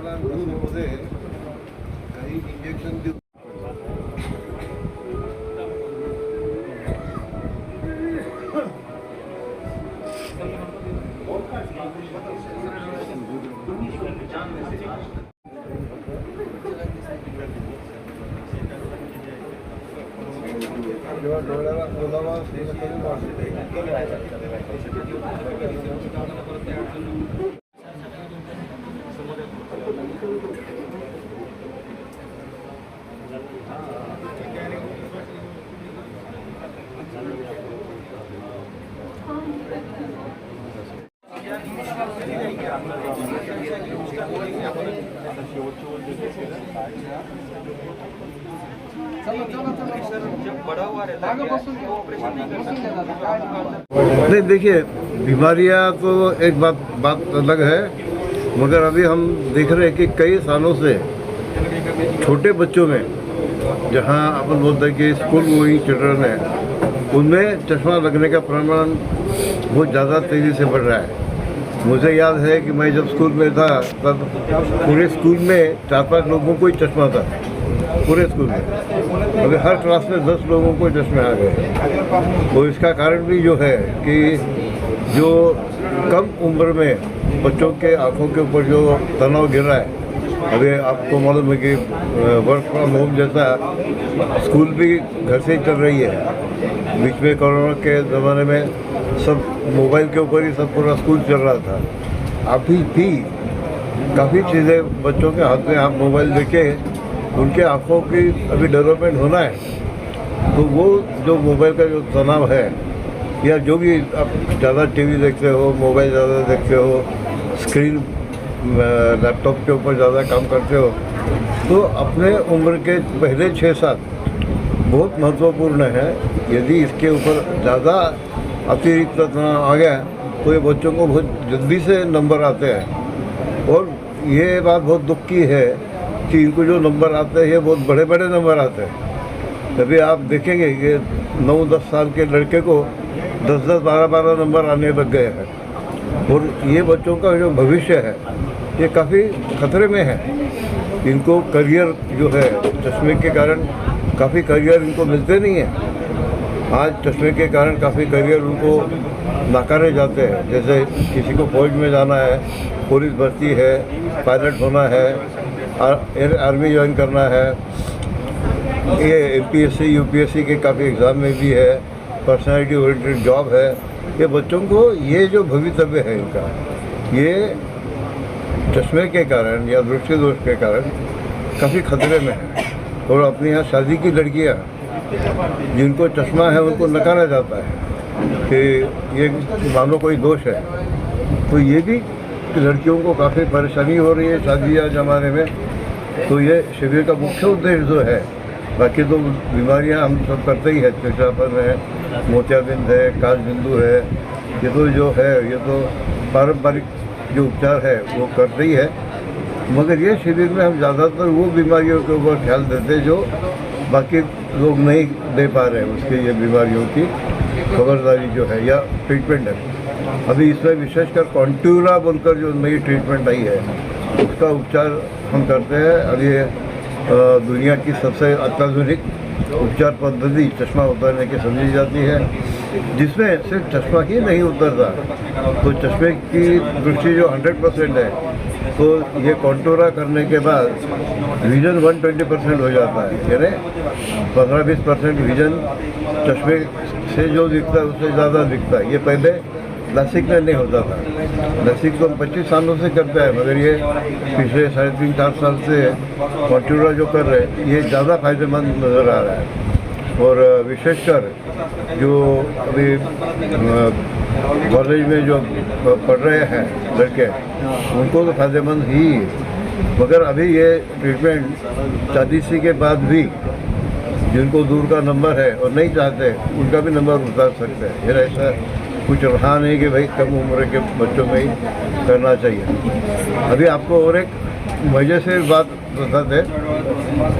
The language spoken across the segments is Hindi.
बसमध्ये काही इंजेक्शन देऊ. जेव्हा डोळ्याला बोलावा कमी वाटते. नहीं देखिए, बीमारियां तो एक बात अलग है, मगर अभी हम देख रहे हैं कि कई सालों से छोटे बच्चों में, जहां अपन बोलते हैं कि स्कूल गोइंग चिल्ड्रन है, उनमें चश्मा लगने का प्रमाण बहुत ज़्यादा तेज़ी से बढ़ रहा है। मुझे याद है कि मैं जब स्कूल में था तब पूरे स्कूल में 4-5 लोगों को ही चश्मा था, पूरे स्कूल में। अभी हर क्लास में 10 लोगों को चश्मे आ गए। तो इसका कारण भी जो है कि जो कम उम्र में बच्चों के आँखों के ऊपर जो तनाव गिर रहा है, अभी आपको मालूम है कि वर्क फ्रॉम होम जैसा स्कूल भी घर से ही चल रही है। बीच में कोरोना के ज़माने में सब मोबाइल के ऊपर ही सब पूरा स्कूल चल रहा था। अभी भी काफ़ी चीज़ें बच्चों के हाथ में आप मोबाइल देके उनके आँखों की अभी डेवलपमेंट होना है, तो वो जो मोबाइल का जो तनाव है, या जो भी आप ज़्यादा टीवी देखते हो, मोबाइल ज़्यादा देखते हो, स्क्रीन लैपटॉप के ऊपर ज़्यादा काम करते हो, तो अपने उम्र के पहले 6 साल बहुत महत्वपूर्ण है। यदि इसके ऊपर ज़्यादा अतिरिक्त तनाव आ गया तो ये बच्चों को बहुत जल्दी से नंबर आते हैं, और ये बात बहुत दुख की है कि इनको जो नंबर आते हैं ये बहुत बड़े बड़े नंबर आते हैं। तभी आप देखेंगे कि 9-10 साल के लड़के को 10-10, 12-12 नंबर आने लग गए हैं, और ये बच्चों का जो भविष्य है ये काफ़ी खतरे में है। इनको करियर जो है, चश्मे के कारण काफ़ी करियर इनको मिलते नहीं हैं। आज चश्मे के कारण काफ़ी करियर उनको नकारे जाते हैं। जैसे किसी को फौज में जाना है, पुलिस भर्ती है, पायलट होना है, आर्मी ज्वाइन करना है, ये MPSC UPSC के काफ़ी एग्ज़ाम में भी है, पर्सनैलिटी ओरिएंटेड जॉब है। ये बच्चों को ये जो भवितव्य है इनका, ये चश्मे के कारण या दृष्टि दोष के कारण काफ़ी खतरे में है। और अपने यहाँ शादी की लड़कियाँ जिनको चश्मा है उनको नकारा जाता है कि ये मानो कोई दोष है। तो ये भी लड़कियों को काफ़ी परेशानी हो रही है शादी या ज़माने में। तो ये शिविर का मुख्य उद्देश्य जो है, बाकी तो बीमारियां हम सब करते ही है, चेचापन है, मोतियाबिंद है, काल बिंदु है, ये तो जो है ये तो पारंपरिक जो उपचार है वो करते ही है। मगर ये शिविर में हम ज़्यादातर वो बीमारियों के ऊपर ख्याल देते जो बाकी लोग नहीं दे पा रहे हैं, उसके ये बीमारियों की खबरदारी जो है या ट्रीटमेंट है। अभी इसमें विशेषकर कॉन्ट्यूरा बोलकर जो नई ट्रीटमेंट आई है उसका उपचार हम करते हैं। अब ये दुनिया की सबसे अत्याधुनिक उपचार पद्धति चश्मा उतारने की समझी जाती है, जिसमें सिर्फ चश्मा ही नहीं उतरता, तो चश्मे की दृष्टि जो 100% है, तो ये कॉन्टूरा करने के बाद विजन 120% हो जाता है। यानी 15-20% विजन चश्मे से जो दिखता है उससे ज़्यादा दिखता है। ये पहले लासिक में नहीं होता था। लासिक तो 25 सालों से करता है, मगर ये पिछले 3.5-4 साल से कॉन्टूरा जो कर रहे हैं ये ज़्यादा फायदेमंद नज़र आ रहा है। और विशेषकर जो अभी कॉलेज में जो पढ़ रहे हैं लड़के, उनको तो फायदेमंद ही है। मगर अभी ये ट्रीटमेंट 40 के बाद भी जिनको दूर का नंबर है और नहीं चाहते उनका भी नंबर उतार सकते हैं। फिर ऐसा कुछ रहा नहीं कि भाई कम उम्र के बच्चों में ही करना चाहिए। अभी आपको और एक मजे से बात बताते हैं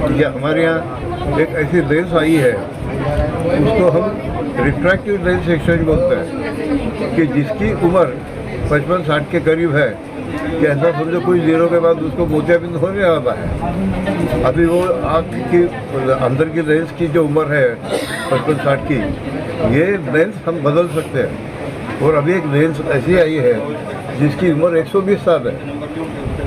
कि हमारे यहाँ एक ऐसी लेंस आई है, उसको हम रिफ्रैक्टिव लेंस एक्सचेंज बोलते हैं, कि जिसकी उम्र 55-60 के करीब है कि ऐसा समझो कोई जीरो के बाद उसको मोतियाबिंद होने वाला है। अभी वो आँख की अंदर की लेंस की जो उम्र है 55-60 की, ये लेंस हम बदल सकते हैं। और अभी एक लेंस ऐसी आई है जिसकी उम्र 120 साल है।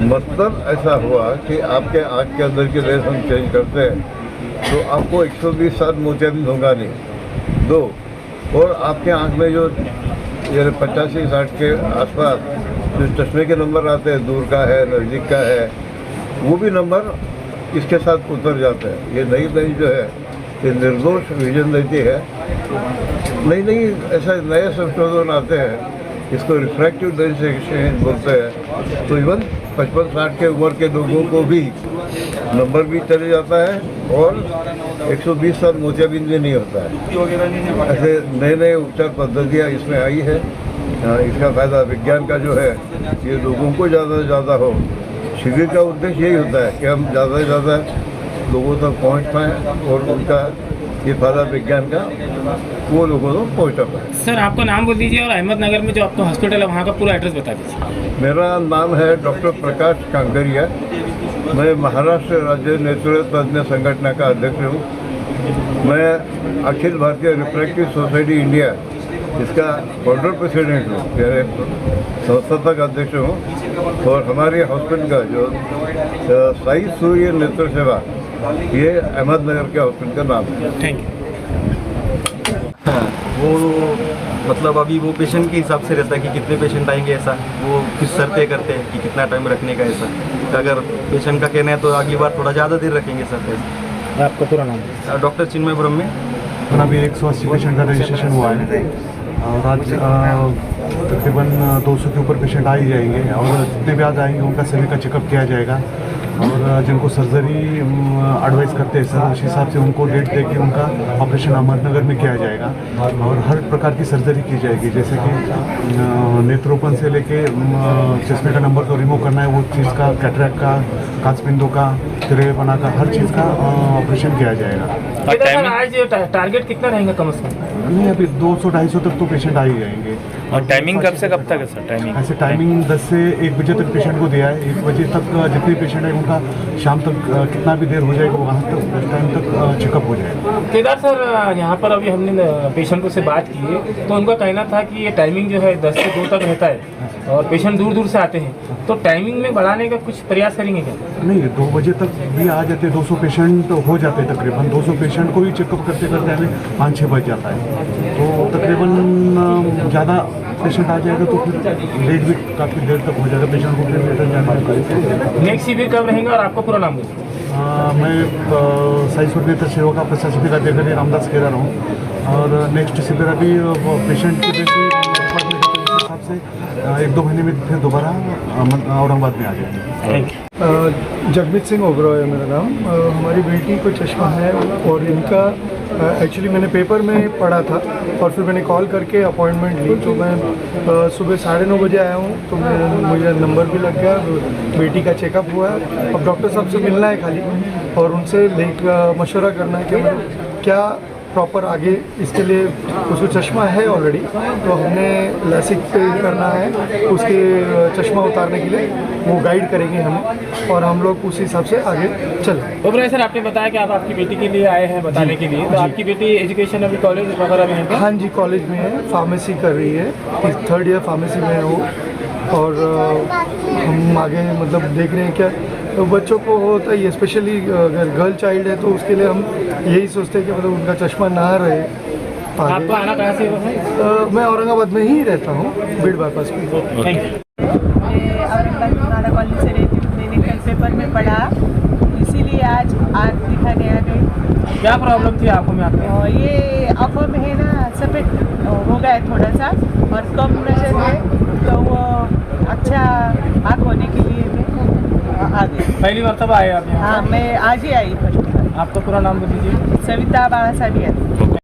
मतलब ऐसा हुआ कि आपके आँख के अंदर की लेंस हम चेंज करते हैं तो आपको 120 साल मोतियाबिंद होगा नहीं। 2 और आपके आँख में जो 85-60 के आसपास जो चश्मे के नंबर आते हैं, दूर का है, नज़दीक का है, वो भी नंबर इसके साथ उतर जाते हैं। ये नई लेंस जो है ये निर्दोष विजन देती है। नई ऐसा नए संशोधन आते हैं, इसको रिफ्रैक्टिव लेंस एक्सचेंज बोलते हैं। तो इवन 55-60 के उम्र के लोगों को भी नंबर भी चले जाता है और 120 साल मोतियाबिंद भी नहीं होता है। ऐसे नए उपचार पद्धतियाँ इसमें आई है। इसका फ़ायदा विज्ञान का जो है ये लोगों को ज़्यादा से ज़्यादा हो। शिविर का उद्देश्य यही होता है कि हम ज़्यादा से ज़्यादा लोगों तक पहुँच पाएँ और उनका ये फ़ायदा विज्ञान का वो लोगों को पहुँचा पाए। सर आपका नाम बोल दीजिए और अहमदनगर में जो आपका हॉस्पिटल है वहाँ का पूरा एड्रेस बता दीजिए। मेरा नाम है डॉक्टर प्रकाश कांकरिया। मैं महाराष्ट्र राज्य नेतृत्व तज्ञ संगठन का अध्यक्ष हूँ। मैं Akhil Bharatiya refractive society India इसका फाउंडर प्रेसिडेंट हूँ, मेरे संस्थापक अध्यक्ष हूँ। और हमारे हॉस्पिटल का जो साई सूर्य नेत्र सेवा, ये अहमदनगर के हॉस्पिटल का नाम है। Thank you. वो मतलब अभी वो पेशेंट के हिसाब से रहता है कि कितने पेशेंट आएंगे, ऐसा वो किस सर तय करते हैं कि कितना टाइम रखने का। ऐसा अगर पेशेंट का कहना है तो अगली बार थोड़ा ज़्यादा देर रखेंगे सर। ऐसा आपका पूरा नाम? डॉक्टर चिन्मय ब्रह्मे। अभी 180 पेशेंट का रजिस्ट्रेशन हुआ है और आज तकरीबन 200 के ऊपर पेशेंट आ ही जाएंगे और जितने भी आज आएंगे उनका सभी का चेकअप किया जाएगा। और जिनको सर्जरी एडवाइस करते हैं सर, उस हिसाब से उनको डेट दे के उनका ऑपरेशन अहमदनगर में किया जाएगा। और हर प्रकार की सर्जरी की जाएगी, जैसे कि नेत्रोपन से लेके चश्मे का नंबर तो रिमूव करना है, वो चीज़ का, कैटरैक्ट का, कांचबिंदु का, तिरेपना का, हर चीज़ का ऑपरेशन किया जाएगा। आज टारगेट कितना रहेगा कम से कम? नहीं, अभी 200-250 तक तो पेशेंट आ ही जाएंगे। और टाइमिंग कब से कब तक है सर? टाइमिंग ऐसे टाइमिंग 10 से 1 बजे तक पेशेंट को दिया है। 1 बजे तक जितने पेशेंट है उनका शाम तक कितना भी देर हो जाएगा वहाँ तक उस टाइम तक चेकअप हो जाएगा। केदार सर, यहाँ पर अभी हमने पेशेंटों से बात की है तो उनका कहना था कि ये टाइमिंग जो है 10 से 2 तक रहता है और पेशेंट दूर दूर से आते हैं, तो टाइमिंग में बढ़ाने का कुछ प्रयास करेंगे क्या? नहीं, 2 बजे तक भी आ जाते, 200 पेशेंट हो जाते हैं तकरीबन। 200 पेशेंट को भी चेकअप करते करते हमें 5-6 बज जाता है, तो तकरीबन ज़्यादा पेशेंट आ जाएगा तो फिर लेट भी काफ़ी देर तक हो जाएगा, पेशेंट को फिर लेटर जाना। नेक्स्ट शिविर कब रहेंगे और आपका पूरा नाम बोलिए? मैं साई सूर्य नेत्र सेवा का प्रशासनिक अध्यक्ष रामदास केदार हूँ। और नेक्स्ट शिविर अभी पेशेंट की जैसे हिसाब से 1-2 महीने में फिर दोबारा औरंगाबाद में आ जाएंगे। Thank you. जगमीत सिंह ओबरॉय है मेरा नाम। हमारी बेटी को चश्मा है और इनका एक्चुअली मैंने पेपर में पढ़ा था और फिर मैंने कॉल करके अपॉइंटमेंट ली, तो मैं सुबह 9:30 बजे आया हूँ, तो मुझे नंबर भी लग गया, बेटी का चेकअप हुआ है। अब डॉक्टर साहब से मिलना है खाली और उनसे मशवरा करना है कि मतलब क्या प्रॉपर आगे इसके लिए। उसको चश्मा है ऑलरेडी, तो हमने लैसिक करना है, उसके चश्मा उतारने के लिए वो गाइड करेंगे हमें और हम लोग उस हिसाब से आगे चलें। ओबराय सर, आपने बताया कि आप आपकी बेटी के लिए आए हैं बताने के लिए, तो आपकी बेटी एजुकेशन अभी कॉलेज वगैरह में है? हाँ जी, कॉलेज में है, फार्मेसी कर रही है, 3rd ईयर फार्मेसी में है वो। और हम आगे मतलब देख रहे हैं क्या तो बच्चों को होता है, स्पेशली अगर गर्ल चाइल्ड है तो उसके लिए हम यही सोचते हैं कि मतलब उनका चश्मा ना रहे। आपको आना कहाँ से है? मैं औरंगाबाद में ही रहता हूँ, बीड़ बाईपास में। Thank you. मैं औरंगाबाद नारा कॉलेज से रहती हूँ। मैंने कल पेपर में पढ़ा, इसीलिए आज आँख दिखाने आ गई। क्या प्रॉब्लम थी आँखों में आपके? और ये आँखों में है ना सफ़ेद हो गया है थोड़ा सा और कम नजर है, तो वो अच्छा आँख होने के लिए मैं आ गई। पहली मरतबा आए आप यहाँ? हाँ, मैं आज ही आई फर्स्ट। आपका पूरा नाम बता दीजिए। सविता बाळासाहेब।